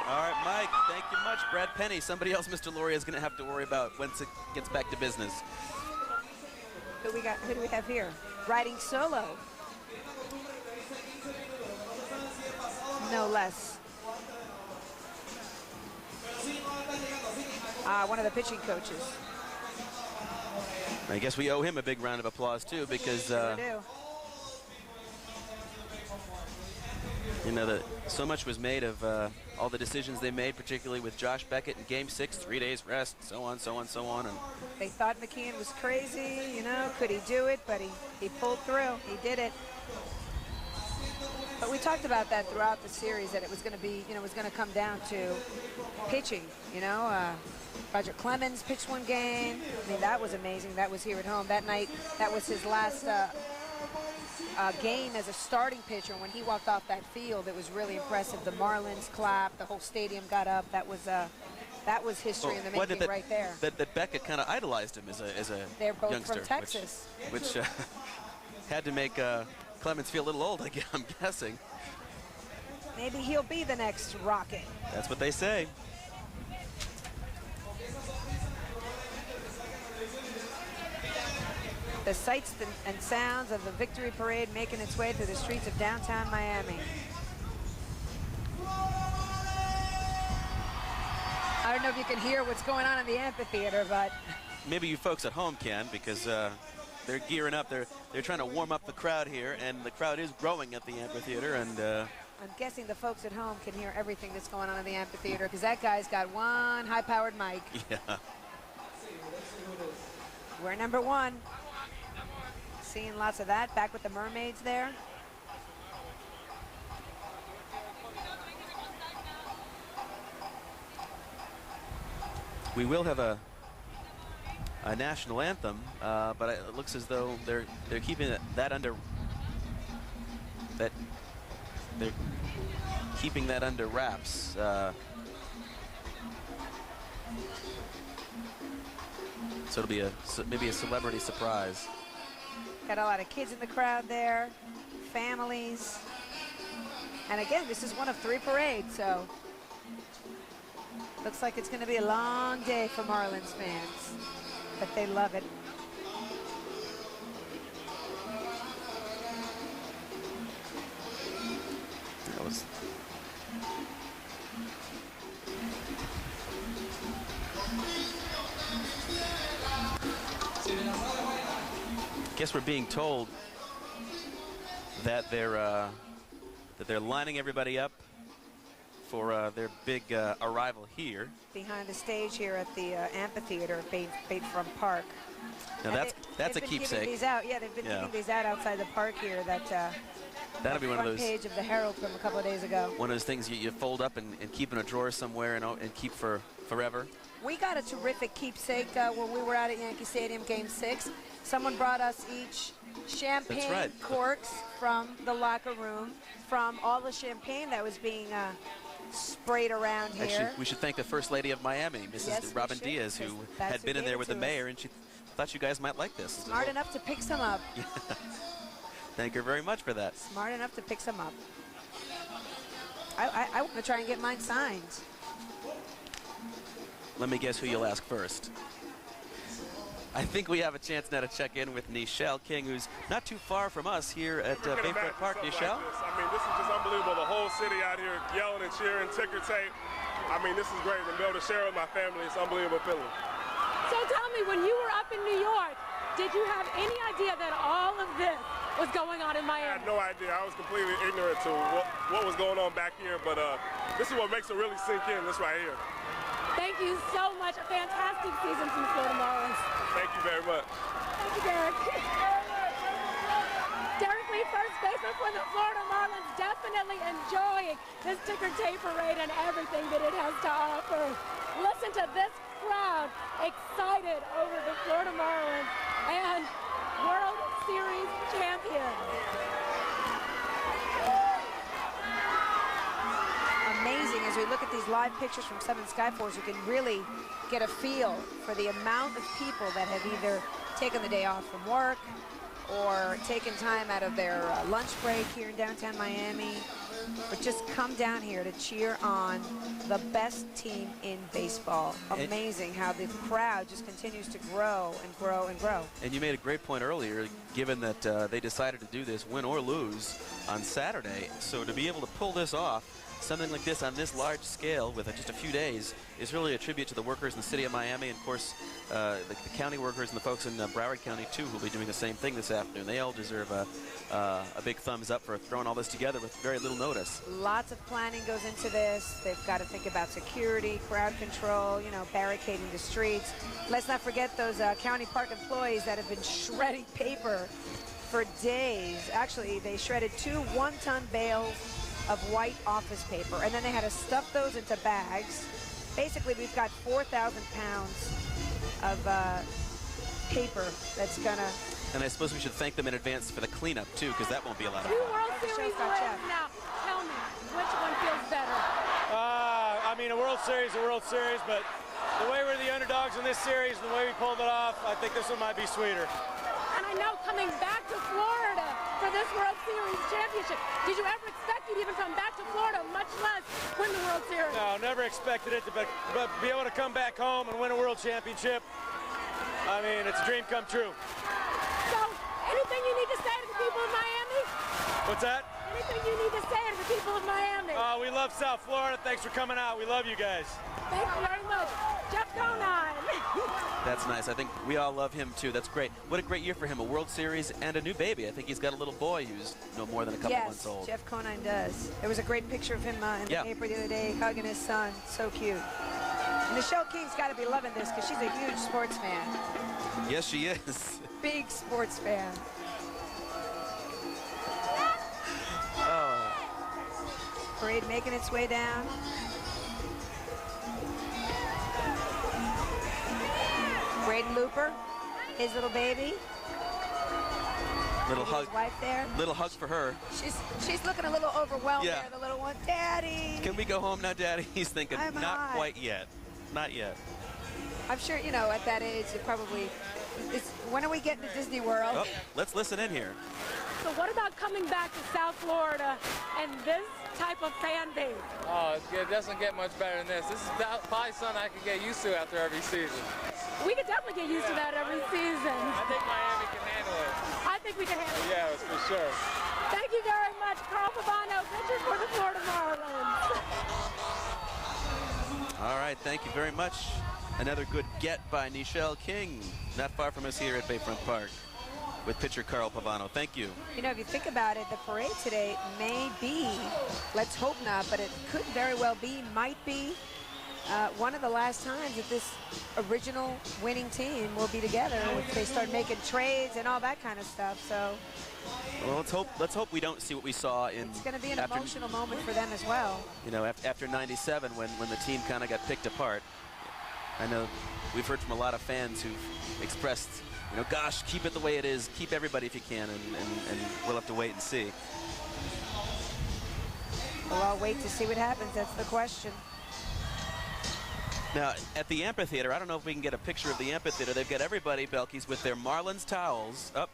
All right, Mike, thank you much. Brad Penny, somebody else Mr. Loria is going to have to worry about once it gets back to business. Who do we have here? Riding solo. No less. One of the pitching coaches. I guess we owe him a big round of applause, too, because Sure do. you know, so much was made of all the decisions they made, particularly with Josh Beckett in Game 6, 3 days rest, so on, so on, so on. And they thought McKeon was crazy, you know, could he do it? But he pulled through. He did it. But we talked about that throughout the series, that it was going to be, you know, it was going to come down to pitching, you know. Roger Clemens pitched one game. I mean, that was amazing. That was here at home. That night, that was his last game as a starting pitcher. When he walked off that field, it was really impressive. The Marlins clapped. The whole stadium got up. That was history in the making right there. That Beckett kind of idolized him as a They're both youngster. from Texas. Which had to make Clemens feel a little old, I'm guessing. Maybe he'll be the next Rocket. That's what they say. The sights and sounds of the victory parade making its way through the streets of downtown Miami. I don't know if you can hear what's going on in the amphitheater, but maybe you folks at home can, because they're gearing up. They're trying to warm up the crowd here, and the crowd is growing at the amphitheater. And I'm guessing the folks at home can hear everything that's going on in the amphitheater, because that guy's got one high-powered mic. Yeah. We're number one. Seeing lots of that. Back with the Mermaids there. We will have a national anthem, but it looks as though they're keeping that under wraps. So it'll be maybe a celebrity surprise. Got a lot of kids in the crowd there, families. And again, this is one of 3 parades, so looks like it's going to be a long day for Marlins fans, but they love it. That was guess we're being told that they're lining everybody up for their big arrival here. Behind the stage here at the amphitheater, Bayfront Park. Now that's a keepsake. These out. Yeah, they've been giving these out outside the park here. That'll be one of those. Front page of the Herald from a couple of days ago. One of those things you fold up and keep in a drawer somewhere and keep for forever. We got a terrific keepsake when we were out at Yankee Stadium Game 6. Someone brought us each champagne corks from the locker room, from all the champagne that was being sprayed around here. Actually, we should thank the First Lady of Miami, Mrs. Robin Diaz, who had been in there with the mayor, and she thought you guys might like this. Smart enough to pick some up. Yeah. Thank her very much for that. Smart enough to pick some up. I want to try and get mine signed. Let me guess who you'll ask first. I think we have a chance now to check in with Nichelle King, who's not too far from us here at Bayfront Park. Nichelle? I mean, this is just unbelievable. The whole city out here yelling and cheering, ticker tape. I mean, this is great. To be able to share with my family, it's an unbelievable feeling. So tell me, when you were up in New York, did you have any idea that all of this was going on in Miami? I had no idea. I was completely ignorant to what was going on back here, but this is what makes it really sink in, this right here. Thank you so much. A fantastic season from the Florida Marlins. Thank you very much. Thank you, Derek. Derek Lee, first baseman for the Florida Marlins, definitely enjoying this ticker tape parade and everything that it has to offer. Listen to this crowd excited over the Florida Marlins and World Series champions. Amazing. As we look at these live pictures from Seven Skyforce, you can really get a feel for the amount of people that have either taken the day off from work or taken time out of their lunch break here in downtown Miami but just come down here to cheer on the best team in baseball. Amazing how the crowd just continues to grow and grow and grow. And you made a great point earlier, given that they decided to do this, win or lose, on Saturday. So to be able to pull this off, something like this on this large scale with just a few days, is really a tribute to the workers in the city of Miami, and of course the county workers and the folks in Broward County too, who will be doing the same thing this afternoon. They all deserve a big thumbs up for throwing all this together with very little notice. Lots of planning goes into this. They've got to think about security, crowd control, you know, barricading the streets. Let's not forget those county park employees that have been shredding paper for days. Actually, they shredded 2 one-ton bales of white office paper, and then they had to stuff those into bags. Basically, we've got 4,000 pounds of paper that's gonna... And I suppose we should thank them in advance for the cleanup, too, because that won't be a lot of Two fun. World Series wins now. Tell me, which one feels better? I mean, a World Series, but the way we're the underdogs in this series, the way we pulled it off, I think this one might be sweeter. And I know coming back to Florida for this World Series championship, did you ever expect you'd even come back to Florida, much less win the World Series? No, never expected it, but be able to come back home and win a World Championship, I mean, it's a dream come true. So, anything you need to say to the people of Miami? What's that? Anything you need to say to the people of Miami? We love South Florida. Thanks for coming out. We love you guys. Thank you very much. Jeff Conine. That's nice. I think we all love him, too. That's great. What a great year for him. A World Series and a new baby. I think he's got a little boy who's no more than a couple months old. Yes, Jeff Conine does. There was a great picture of him in the paper the other day hugging his son. So cute. Michelle King's got to be loving this because she's a huge sports fan. Yes, she is. Big sports fan. Oh. Parade making its way down. Braden Looper, his little baby. Little hug. His wife there. Little hug for her. She's looking a little overwhelmed there, the little one. Daddy! Can we go home now, Daddy? He's thinking, I'm not hot. quite yet. Not yet. I'm sure, you know, at that age, it probably... when are we getting to Disney World? Oh, let's listen in here. So what about coming back to South Florida and this type of fan base? Oh, it doesn't get much better than this. This is probably something I can get used to after every season. We could definitely get used to that every season. I think Miami can handle it. I think we can handle it. Yeah, for sure. Thank you very much, Carl Pavano, pitcher for the Florida Marlins. All right, thank you very much. Another good get by Nichelle King, not far from us here at Bayfront Park with pitcher Carl Pavano. Thank you. You know, if you think about it, the parade today may be, let's hope not, but it could very well be, might be, one of the last times that this original winning team will be together. They start making trades and all that kind of stuff. So, well, let's hope we don't see what we saw in. It's going to be an emotional moment for them as well. You know, after '97, when the team kind of got picked apart. I know we've heard from a lot of fans who've expressed, you know, gosh, keep it the way it is, keep everybody if you can, and we'll have to wait and see. We'll all wait to see what happens. That's the question. Now, at the amphitheater, I don't know if we can get a picture of the amphitheater. They've got everybody, Belkis, with their Marlins towels up.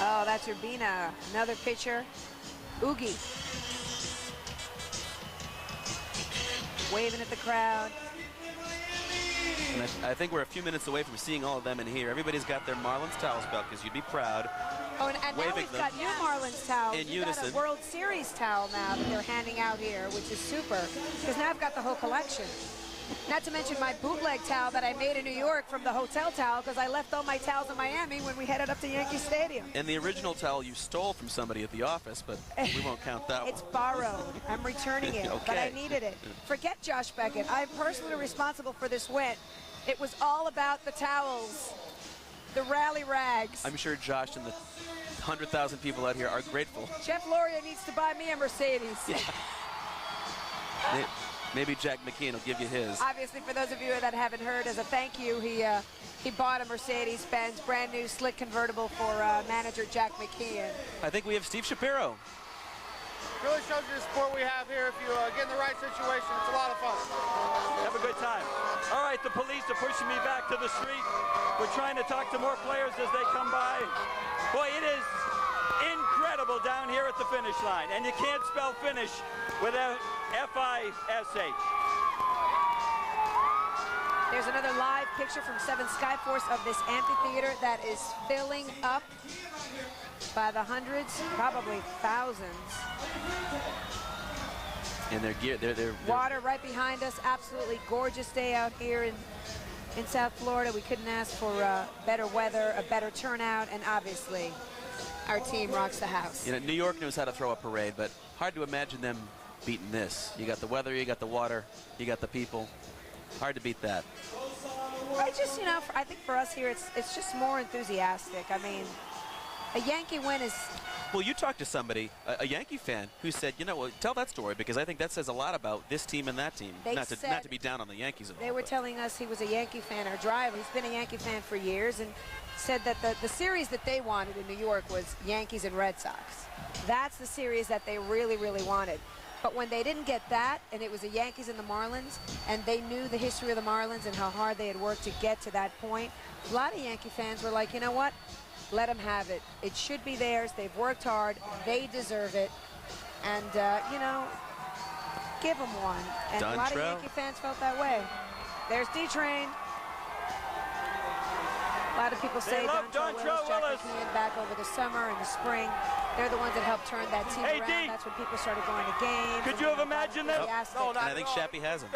Oh, that's Urbina. Another pitcher. Oogie. Waving at the crowd. And I think we're a few minutes away from seeing all of them in here. Everybody's got their Marlins towels, Belkis. You'd be proud. Oh, and now we've got new Marlins towels. In We've got unison. a World Series towel now that they're handing out here, which is super. Because now I've got the whole collection. Not to mention my bootleg towel that I made in New York from the hotel towel, because I left all my towels in Miami when we headed up to Yankee Stadium. And the original towel you stole from somebody at the office, but we won't count that one. It's borrowed. I'm returning it, Okay. but I needed it. Forget Josh Beckett. I'm personally responsible for this win. It was all about the towels, the rally rags. I'm sure Josh and the 100,000 people out here are grateful. Jeff Loria needs to buy me a Mercedes. Yeah. Maybe Jack McKeon will give you his. Obviously, for those of you that haven't heard, as a thank you, he bought a Mercedes-Benz brand new slick convertible for manager Jack McKeon. I think we have Steve Shapiro. Really shows you the support we have here. If you get in the right situation, it's a lot of fun. Have a good time. All right, the police are pushing me back to the street. We're trying to talk to more players as they come by. Boy, it is incredible down here at the finish line. And you can't spell finish without F-I-S-H. There's another live picture from 7 Skyforce of this amphitheater that is filling up by the hundreds, probably thousands. And their gear, they're water right behind us. Absolutely gorgeous day out here in South Florida. We couldn't ask for better weather, a better turnout, and obviously our team rocks the house. You know, New York knows how to throw a parade, but hard to imagine them beating this. You got the weather, you got the water, you got the people. Hard to beat that. I just, you know, I think for us here, it's just more enthusiastic. I mean, a Yankee win is... Well, you talked to somebody, a Yankee fan, who said, you know, well, tell that story, because I think that says a lot about this team and that team. Not to be down on the Yankees at all. They were telling us he was a Yankee fan, our driver. He's been a Yankee fan for years, and said that the series that they wanted in New York was Yankees and Red Sox. That's the series that they really, really wanted. But when they didn't get that, and it was the Yankees and the Marlins, and they knew the history of the Marlins and how hard they had worked to get to that point, a lot of Yankee fans were like, you know what? Let them have it. It should be theirs. They've worked hard. They deserve it. And, you know, give them one. And a lot of Yankee fans felt that way. There's D-Train. A lot of people say Dontrelle Willis, Jack McKeon back over the summer and the spring. They're the ones that helped turn that team around. That's when people started going to games. Could you have imagined that? No, and I think Shappy has him.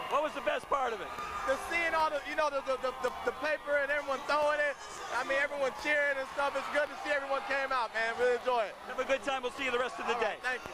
What was the best part of it? Just seeing all the, you know, the paper and everyone throwing it. I mean, everyone cheering and stuff. It's good to see everyone came out, man. Really enjoy it. Have a good time. We'll see you the rest of the day. Thank you.